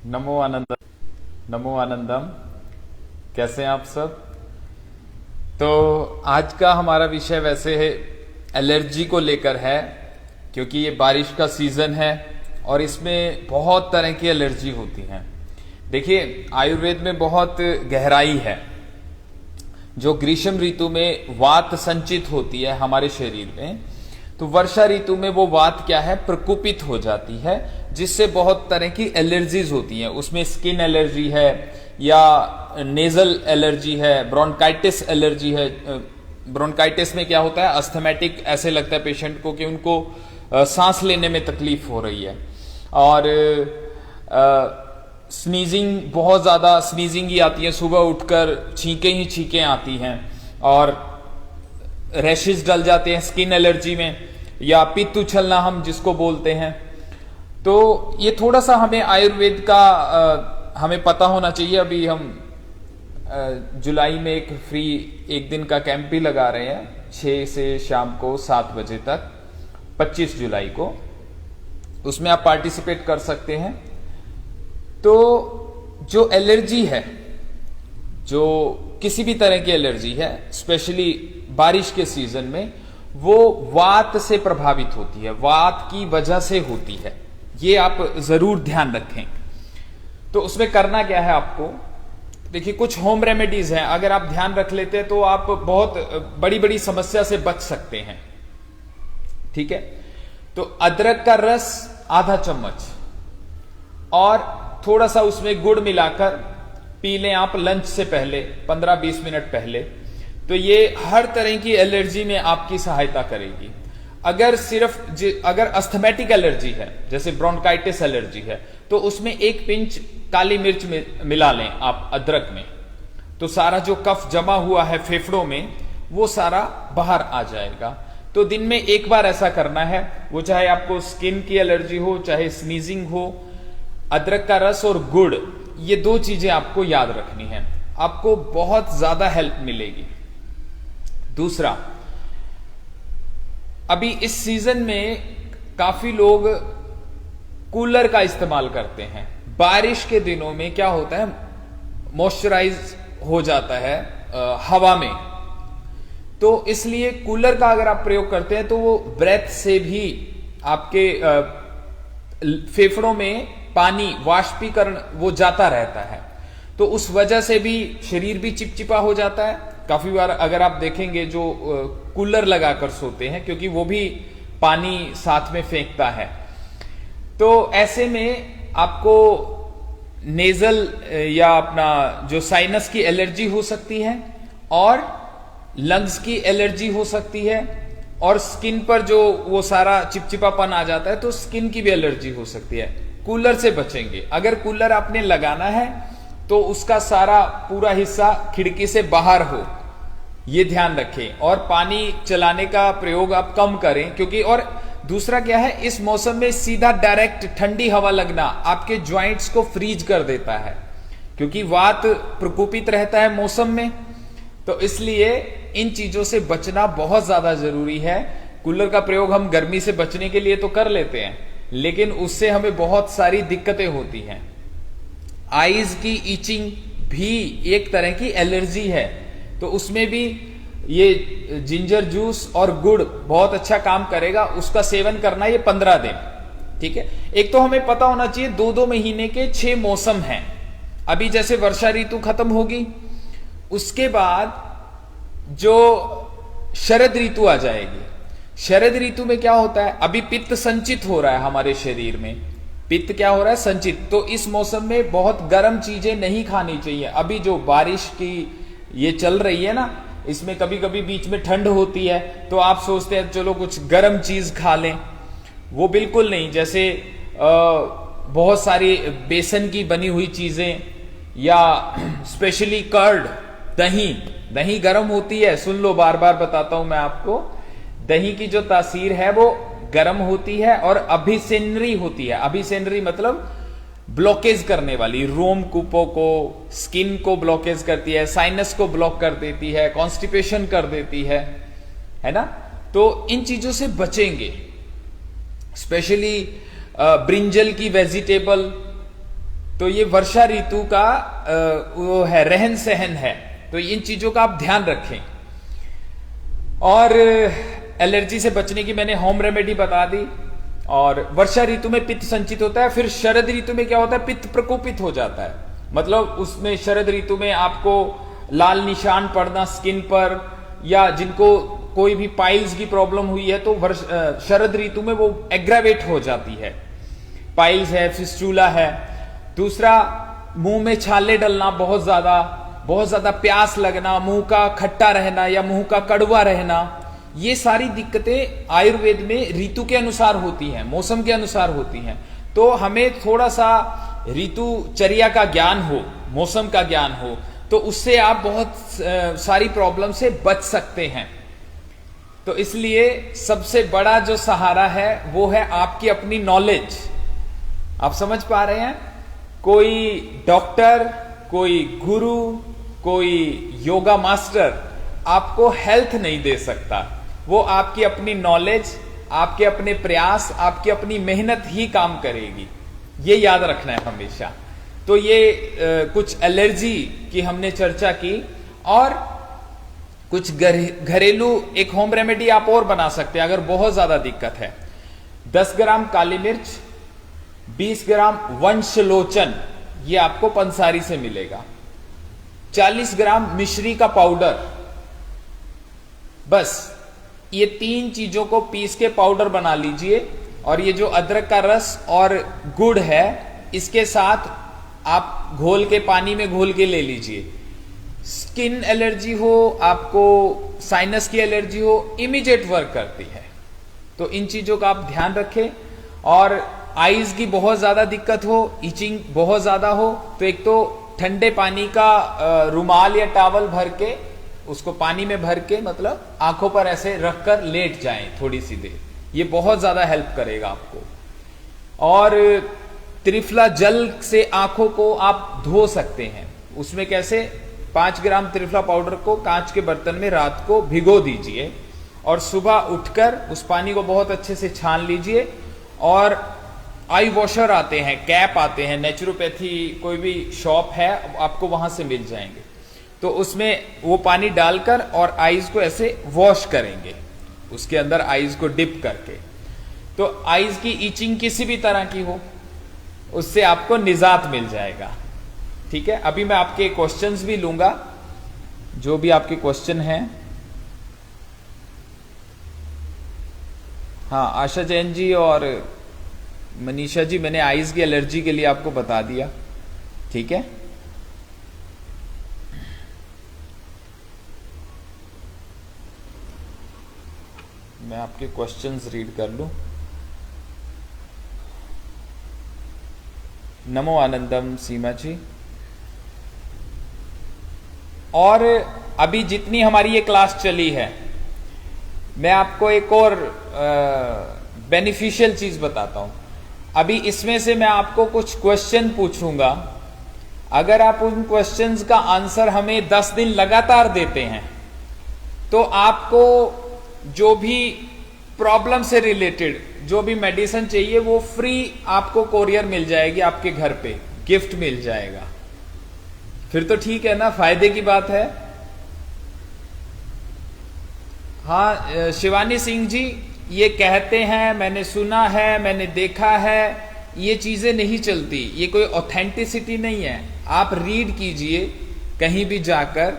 नमो आनंदम। नमो आनंदम। कैसे हैं आप सब? तो आज का हमारा विषय वैसे है एलर्जी को लेकर है, क्योंकि ये बारिश का सीजन है और इसमें बहुत तरह की एलर्जी होती हैं। देखिए, आयुर्वेद में बहुत गहराई है। जो ग्रीष्म ऋतु में वात संचित होती है हमारे शरीर में, तो वर्षा ऋतु में वो वात क्या है, प्रकोपित हो जाती है, जिससे बहुत तरह की एलर्जीज होती हैं। उसमें स्किन एलर्जी है या नेजल एलर्जी है, ब्रोंकाइटिस एलर्जी है। ब्रोंकाइटिस में क्या होता है, अस्थमेटिक ऐसे लगता है पेशेंट को कि उनको सांस लेने में तकलीफ हो रही है। और स्नीजिंग, बहुत ज्यादा स्नीजिंग ही आती है, सुबह उठकर छींके ही छींके आती हैं, और रैशेस डल जाते हैं स्किन एलर्जी में, या पित्त उछलना हम जिसको बोलते हैं। तो ये थोड़ा सा हमें आयुर्वेद का हमें पता होना चाहिए। अभी हम जुलाई में एक फ्री एक दिन का कैंप भी लगा रहे हैं, 6 से शाम को 7 बजे तक, 25 जुलाई को। उसमें आप पार्टिसिपेट कर सकते हैं। तो जो एलर्जी है, जो किसी भी तरह की एलर्जी है, स्पेशली बारिश के सीजन में, वो वात से प्रभावित होती है, वात की वजह से होती है। ये आप जरूर ध्यान रखें। तो उसमें करना क्या है आपको, देखिए कुछ होम रेमेडीज हैं, अगर आप ध्यान रख लेते हैं तो आप बहुत बड़ी बड़ी समस्या से बच सकते हैं। ठीक है? तो अदरक का रस आधा चम्मच और थोड़ा सा उसमें गुड़ मिलाकर पी लें आप लंच से पहले, 15-20 मिनट पहले। तो ये हर तरह की एलर्जी में आपकी सहायता करेगी। अगर अस्थमेटिक एलर्जी है, जैसे ब्रोंकाइटिस एलर्जी है, तो उसमें 1 पिंच काली मिर्च मिला लें आप अदरक में, तो सारा जो कफ जमा हुआ है फेफड़ों में वो सारा बाहर आ जाएगा। तो दिन में एक बार ऐसा करना है, वो चाहे आपको स्किन की एलर्जी हो, चाहे स्नीजिंग हो। अदरक का रस और गुड़, ये 2 चीजें आपको याद रखनी है, आपको बहुत ज्यादा हेल्प मिलेगी। दूसरा, अभी इस सीजन में काफी लोग कूलर का इस्तेमाल करते हैं। बारिश के दिनों में क्या होता है, मॉइस्चराइज हो जाता है हवा में, तो इसलिए कूलर का अगर आप प्रयोग करते हैं तो वो ब्रेथ से भी आपके फेफड़ों में पानी वाष्पीकरण वो जाता रहता है, तो उस वजह से भी शरीर भी चिपचिपा हो जाता है। काफी बार अगर आप देखेंगे जो कूलर लगाकर सोते हैं, क्योंकि वो भी पानी साथ में फेंकता है, तो ऐसे में आपको नेजल या अपना जो साइनस की एलर्जी हो सकती है, और लंग्स की एलर्जी हो सकती है, और स्किन पर जो वो सारा चिपचिपापन आ जाता है तो स्किन की भी एलर्जी हो सकती है। कूलर से बचेंगे। अगर कूलर आपने लगाना है तो उसका सारा पूरा हिस्सा खिड़की से बाहर हो, ये ध्यान रखें। और पानी चलाने का प्रयोग आप कम करें, क्योंकि और दूसरा क्या है, इस मौसम में सीधा डायरेक्ट ठंडी हवा लगना आपके ज्वाइंट्स को फ्रीज कर देता है, क्योंकि वात प्रकोपित रहता है मौसम में। तो इसलिए इन चीजों से बचना बहुत ज्यादा जरूरी है। कूलर का प्रयोग हम गर्मी से बचने के लिए तो कर लेते हैं, लेकिन उससे हमें बहुत सारी दिक्कतें होती हैं। आईज की इचिंग भी एक तरह की एलर्जी है, तो उसमें भी ये जिंजर जूस और गुड़ बहुत अच्छा काम करेगा। उसका सेवन करना ये 15 दिन। ठीक है? एक तो हमें पता होना चाहिए 2-2 महीने के 6 मौसम हैं। अभी जैसे वर्षा ऋतु खत्म होगी, उसके बाद जो शरद ऋतु आ जाएगी। शरद ऋतु में क्या होता है, अभी पित्त संचित हो रहा है हमारे शरीर में। पित्त क्या हो रहा है, संचित। तो इस मौसम में बहुत गर्म चीजें नहीं खानी चाहिए। अभी जो बारिश की ये चल रही है ना, इसमें कभी कभी बीच में ठंड होती है, तो आप सोचते हैं चलो कुछ गर्म चीज खा लें, वो बिल्कुल नहीं। जैसे बहुत सारी बेसन की बनी हुई चीजें, या स्पेशली कर्ड, दही गर्म होती है। सुन लो, बार बार बताता हूं मैं आपको, दही की जो तासीर है वो गर्म होती है और अभिसेनरी होती है। अभिसेनरी मतलब ब्लॉकेज करने वाली, रोम कूपों को, स्किन को ब्लॉकेज करती है, साइनस को ब्लॉक कर देती है, कॉन्स्टिपेशन कर देती है ना? तो इन चीजों से बचेंगे। स्पेशली ब्रिंजल की वेजिटेबल, तो ये वर्षा ऋतु का वो है, रहन सहन है। तो इन चीजों का आप ध्यान रखें। और एलर्जी से बचने की मैंने होम रेमेडी बता दी। और वर्षा ऋतु में पित्त संचित होता है। फिर शरद ऋतु में क्या होता है, पित्त प्रकोपित हो जाता है। मतलब उसमें शरद ऋतु में आपको लाल निशान पड़ना स्किन पर, या जिनको कोई भी पाइल्स की प्रॉब्लम हुई है तो शरद ऋतु में वो एग्रावेट हो जाती है। पाइल्स है, फिस्टूला है। दूसरा, मुंह में छाले डलना, बहुत ज्यादा प्यास लगना, मुंह का खट्टा रहना या मुंह का कड़वा रहना, ये सारी दिक्कतें आयुर्वेद में ऋतु के अनुसार होती हैं, मौसम के अनुसार होती हैं। तो हमें थोड़ा सा ऋतुचर्या का ज्ञान हो, मौसम का ज्ञान हो, तो उससे आप बहुत सारी प्रॉब्लम से बच सकते हैं। तो इसलिए सबसे बड़ा जो सहारा है वो है आपकी अपनी नॉलेज। आप समझ पा रहे हैं? कोई डॉक्टर, कोई गुरु, कोई योगा मास्टर आपको हेल्थ नहीं दे सकता। वो आपकी अपनी नॉलेज, आपके अपने प्रयास, आपकी अपनी मेहनत ही काम करेगी। ये याद रखना है हमेशा। तो ये कुछ एलर्जी की हमने चर्चा की। और कुछ घरेलू एक होम रेमेडी आप और बना सकते हैं अगर बहुत ज्यादा दिक्कत है। 10 ग्राम काली मिर्च, 20 ग्राम वंशलोचन, ये आपको पंसारी से मिलेगा, 40 ग्राम मिश्री का पाउडर, बस ये 3 चीजों को पीस के पाउडर बना लीजिए। और ये जो अदरक का रस और गुड़ है, इसके साथ आप घोल के पानी में घोल के ले लीजिए। स्किन एलर्जी हो, आपको साइनस की एलर्जी हो, इमीडिएट वर्क करती है। तो इन चीजों का आप ध्यान रखें। और आईज की बहुत ज्यादा दिक्कत हो, इचिंग बहुत ज्यादा हो, तो एक तो ठंडे पानी का रुमाल या टॉवल भर के, उसको पानी में भर के, मतलब आंखों पर ऐसे रखकर लेट जाएं थोड़ी सी देर, ये बहुत ज्यादा हेल्प करेगा आपको। और त्रिफला जल से आंखों को आप धो सकते हैं। उसमें कैसे, 5 ग्राम त्रिफला पाउडर को कांच के बर्तन में रात को भिगो दीजिए और सुबह उठकर उस पानी को बहुत अच्छे से छान लीजिए। और आई वॉशर आते हैं, कैप आते हैं, नेचुरोपैथी कोई भी शॉप है आपको वहां से मिल जाएंगे। तो उसमें वो पानी डालकर और आईज को ऐसे वॉश करेंगे, उसके अंदर आईज को डिप करके। तो आईज की ईचिंग किसी भी तरह की हो, उससे आपको निजात मिल जाएगा। ठीक है, अभी मैं आपके क्वेश्चंस भी लूंगा, जो भी आपके क्वेश्चन हैं। हाँ, आशा जैन जी और मनीषा जी, मैंने आईज की एलर्जी के लिए आपको बता दिया। ठीक है, मैं आपके क्वेश्चंस रीड कर लूं। नमो आनंदम सीमा जी। और अभी जितनी हमारी ये क्लास चली है, मैं आपको एक और बेनिफिशियल चीज बताता हूं। अभी इसमें से मैं आपको कुछ क्वेश्चन पूछूंगा। अगर आप उन क्वेश्चंस का आंसर हमें 10 दिन लगातार देते हैं, तो आपको जो भी प्रॉब्लम से रिलेटेड जो भी मेडिसिन चाहिए वो फ्री आपको कोरियर मिल जाएगी, आपके घर पे गिफ्ट मिल जाएगा। फिर तो ठीक है ना, फायदे की बात है। हाँ, शिवानी सिंह जी ये कहते हैं, मैंने सुना है, मैंने देखा है, ये चीजें नहीं चलती, ये कोई ऑथेंटिसिटी नहीं है। आप रीड कीजिए कहीं भी जाकर,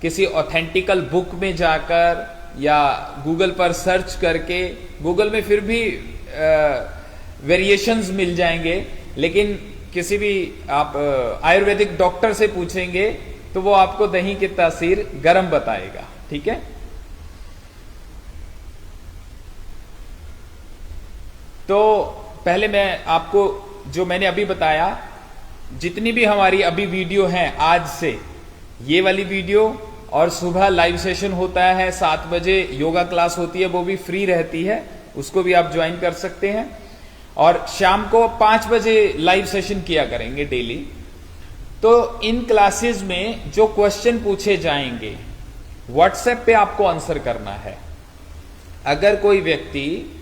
किसी ऑथेंटिकल बुक में जाकर या गूगल पर सर्च करके। गूगल में फिर भी वेरिएशंस मिल जाएंगे, लेकिन किसी भी आप आयुर्वेदिक डॉक्टर से पूछेंगे तो वो आपको दही की तासीर गर्म बताएगा। ठीक है, तो पहले मैं आपको जो मैंने अभी बताया, जितनी भी हमारी अभी वीडियो हैं आज से, ये वाली वीडियो, और सुबह लाइव सेशन होता है 7 बजे, योगा क्लास होती है, वो भी फ्री रहती है, उसको भी आप ज्वाइन कर सकते हैं। और शाम को 5 बजे लाइव सेशन किया करेंगे डेली। तो इन क्लासेस में जो क्वेश्चन पूछे जाएंगे, व्हाट्सएप पे आपको आंसर करना है। अगर कोई व्यक्ति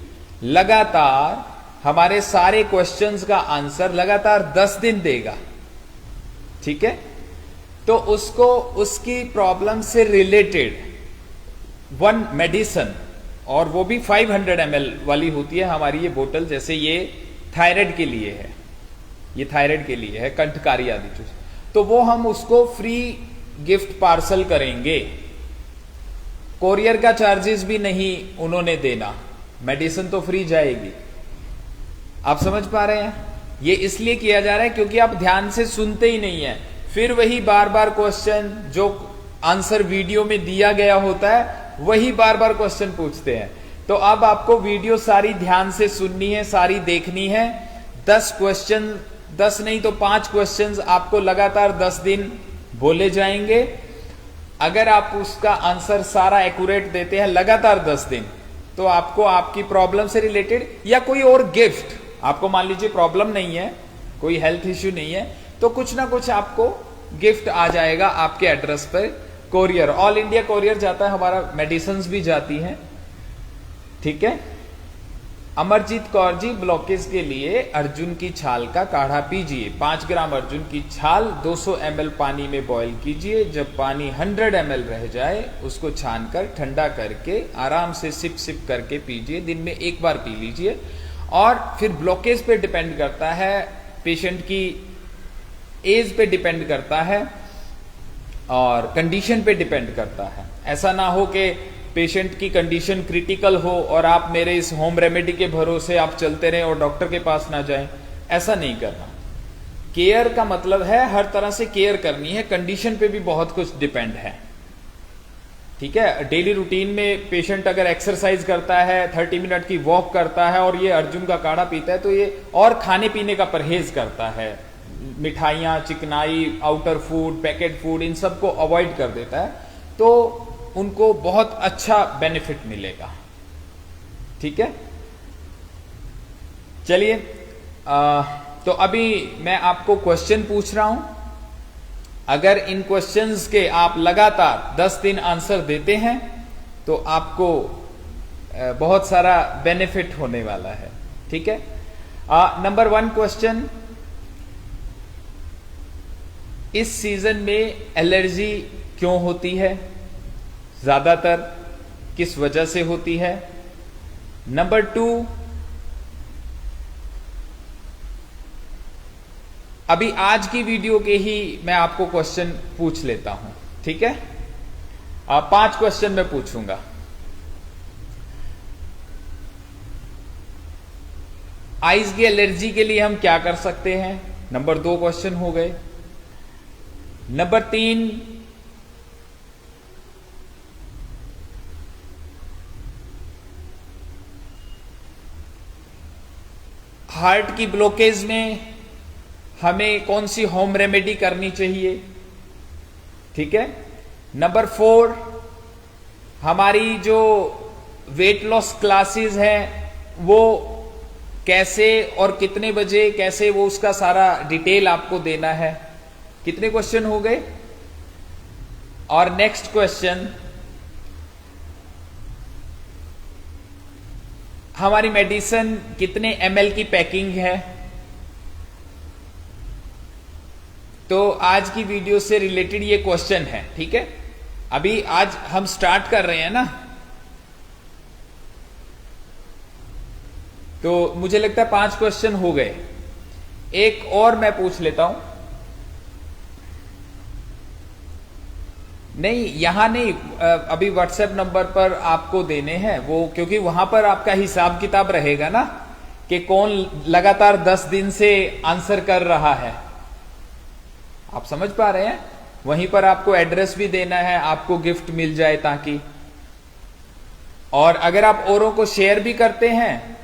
लगातार हमारे सारे क्वेश्चंस का आंसर लगातार 10 दिन देगा, ठीक है, तो उसको उसकी प्रॉब्लम से रिलेटेड वन मेडिसिन, और वो भी 500 ml वाली होती है हमारी ये बोतल, जैसे ये थायराइड के लिए है, ये थायराइड के लिए है, कंठकारी आदि चीज, तो वो हम उसको फ्री गिफ्ट पार्सल करेंगे। कोरियर का चार्जेस भी नहीं उन्होंने देना, मेडिसिन तो फ्री जाएगी। आप समझ पा रहे हैं? ये इसलिए किया जा रहा है क्योंकि आप ध्यान से सुनते ही नहीं है, फिर वही बार बार क्वेश्चन जो आंसर वीडियो में दिया गया होता है वही बार बार क्वेश्चन पूछते हैं। तो अब आपको वीडियो सारी ध्यान से सुननी है, सारी देखनी है। 10 क्वेश्चन, 10 नहीं तो 5 क्वेश्चंस आपको लगातार 10 दिन बोले जाएंगे। अगर आप उसका आंसर सारा एक्यूरेट देते हैं लगातार 10 दिन, तो आपको आपकी प्रॉब्लम से रिलेटेड या कोई और गिफ्ट, आपको मान लीजिए प्रॉब्लम नहीं है, कोई हेल्थ इश्यू नहीं है, तो कुछ ना कुछ आपको गिफ्ट आ जाएगा आपके एड्रेस पर। कोरियर, ऑल इंडिया कोरियर जाता है हमारा, मेडिसिन भी जाती हैं, ठीक है। अमरजीत कौर जी, ब्लॉकेज के लिए अर्जुन की छाल का काढ़ा पीजिए। 5 ग्राम अर्जुन की छाल 200 ml पानी में बॉईल कीजिए। जब पानी 100 ml रह जाए उसको छानकर ठंडा करके आराम से सिप सिप करके पीजिए। दिन में एक बार पी लीजिए। और फिर ब्लॉकेज पे डिपेंड करता है, पेशेंट की एज पे डिपेंड करता है और कंडीशन पे डिपेंड करता है। ऐसा ना हो कि पेशेंट की कंडीशन क्रिटिकल हो और आप मेरे इस होम रेमेडी के भरोसे आप चलते रहें और डॉक्टर के पास ना जाएं, ऐसा नहीं करना। केयर का मतलब है हर तरह से केयर करनी है, कंडीशन पे भी बहुत कुछ डिपेंड है, ठीक है। डेली रूटीन में पेशेंट अगर एक्सरसाइज करता है, 30 मिनट की वॉक करता है और ये अर्जुन का काढ़ा पीता है, तो ये और खाने पीने का परहेज करता है, मिठाइयाँ, चिकनाई, आउटर फूड, पैकेट फूड, इन सबको अवॉइड कर देता है, तो उनको बहुत अच्छा बेनिफिट मिलेगा, ठीक है। चलिए, तो अभी मैं आपको क्वेश्चन पूछ रहा हूं। अगर इन क्वेश्चंस के आप लगातार 10 दिन आंसर देते हैं तो आपको बहुत सारा बेनिफिट होने वाला है, ठीक है। नंबर 1 क्वेश्चन, इस सीजन में एलर्जी क्यों होती है? ज्यादातर किस वजह से होती है? नंबर 2, अभी आज की वीडियो के ही मैं आपको क्वेश्चन पूछ लेता हूं, ठीक है। 5 क्वेश्चन मैं पूछूंगा। आइज की एलर्जी के लिए हम क्या कर सकते हैं? नंबर 2 क्वेश्चन हो गए। नंबर 3, हार्ट की ब्लॉकेज में हमें कौन सी होम रेमेडी करनी चाहिए, ठीक है। नंबर 4, हमारी जो वेट लॉस क्लासेस हैं वो कैसे और कितने बजे, कैसे, वो उसका सारा डिटेल आपको देना है। कितने क्वेश्चन हो गए? और नेक्स्ट क्वेश्चन, हमारी मेडिसिन कितने ml की पैकिंग है? तो आज की वीडियो से रिलेटेड ये क्वेश्चन है, ठीक है। अभी आज हम स्टार्ट कर रहे हैं ना, तो मुझे लगता है 5 क्वेश्चन हो गए। एक और मैं पूछ लेता हूं। नहीं, यहां नहीं, अभी व्हाट्सएप नंबर पर आपको देने हैं वो, क्योंकि वहां पर आपका हिसाब किताब रहेगा ना कि कौन लगातार 10 दिन से आंसर कर रहा है। आप समझ पा रहे हैं? वहीं पर आपको एड्रेस भी देना है, आपको गिफ्ट मिल जाए ताकि। और अगर आप औरों को शेयर भी करते हैं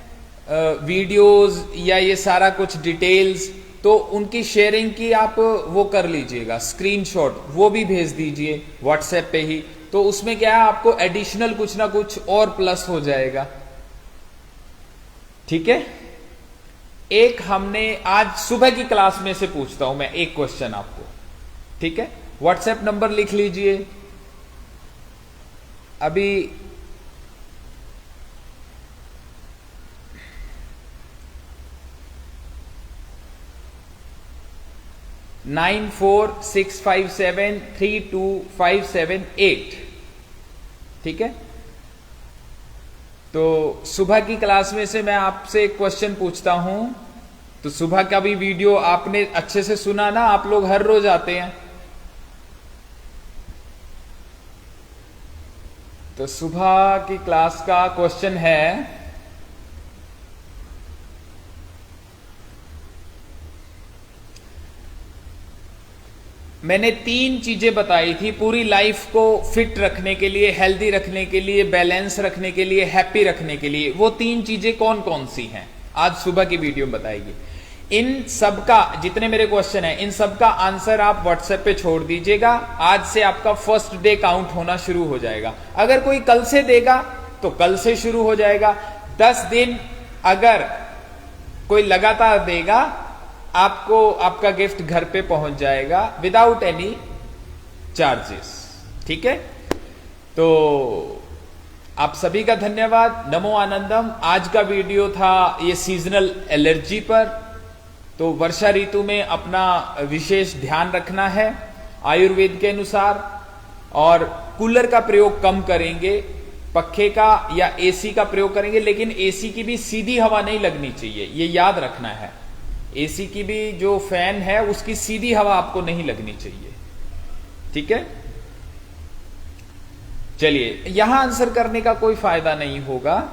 वीडियोस या ये सारा कुछ डिटेल्स, तो उनकी शेयरिंग की आप वो कर लीजिएगा, स्क्रीनशॉट वो भी भेज दीजिए व्हाट्सएप पे ही। तो उसमें क्या है, आपको एडिशनल कुछ ना कुछ और प्लस हो जाएगा, ठीक है। एक हमने आज सुबह की क्लास में से पूछता हूं मैं एक क्वेश्चन आपको, ठीक है। व्हाट्सएप नंबर लिख लीजिए। अभी 9465732578। ठीक है, तो सुबह की क्लास में से मैं आपसे एक क्वेश्चन पूछता हूं। तो सुबह का भी वीडियो आपने अच्छे से सुना ना, आप लोग हर रोज आते हैं। तो सुबह की क्लास का क्वेश्चन है, मैंने 3 चीजें बताई थी पूरी लाइफ को फिट रखने के लिए, हेल्दी रखने के लिए, बैलेंस रखने के लिए, हैप्पी रखने के लिए। वो 3 चीजें कौन कौन सी हैं आज सुबह की वीडियो में बताएगी। इन सब का, जितने मेरे क्वेश्चन है, इन सब का आंसर आप व्हाट्सएप पे छोड़ दीजिएगा। आज से आपका फर्स्ट डे काउंट होना शुरू हो जाएगा। अगर कोई कल से देगा तो कल से शुरू हो जाएगा। 10 दिन अगर कोई लगातार देगा, आपको आपका गिफ्ट घर पे पहुंच जाएगा विदाउट एनी चार्जेस। ठीक है, तो आप सभी का धन्यवाद। नमो आनंदम। आज का वीडियो था ये सीजनल एलर्जी पर। तो वर्षा ऋतु में अपना विशेष ध्यान रखना है आयुर्वेद के अनुसार, और कूलर का प्रयोग कम करेंगे, पक्खे का या एसी का प्रयोग करेंगे, लेकिन एसी की भी सीधी हवा नहीं लगनी चाहिए, ये याद रखना है। एसी की भी जो फैन है उसकी सीधी हवा आपको नहीं लगनी चाहिए। ठीक है, चलिए, यहां आंसर करने का कोई फायदा नहीं होगा,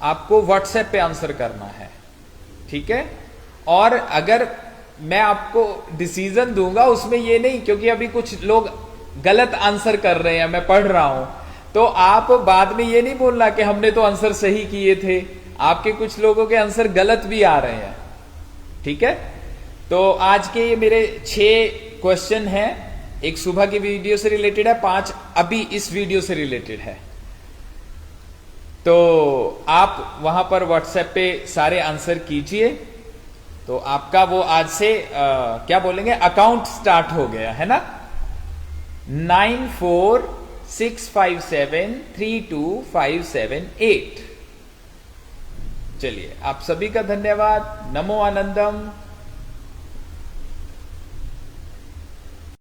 आपको व्हाट्सएप पे आंसर करना है। ठीक है, और अगर मैं आपको डिसीजन दूंगा उसमें ये नहीं, क्योंकि अभी कुछ लोग गलत आंसर कर रहे हैं, मैं पढ़ रहा हूं, तो आप बाद में ये नहीं बोलना कि हमने तो आंसर सही किए थे। आपके कुछ लोगों के आंसर गलत भी आ रहे हैं। ठीक है, तो आज के ये मेरे 6 क्वेश्चन हैं। एक सुबह की वीडियो से रिलेटेड है, 5 अभी इस वीडियो से रिलेटेड है। तो आप वहां पर व्हाट्सएप पे सारे आंसर कीजिए, तो आपका वो आज से क्या बोलेंगे, अकाउंट स्टार्ट हो गया है ना। 9465732578। चलिए, आप सभी का धन्यवाद। नमो आनंदम।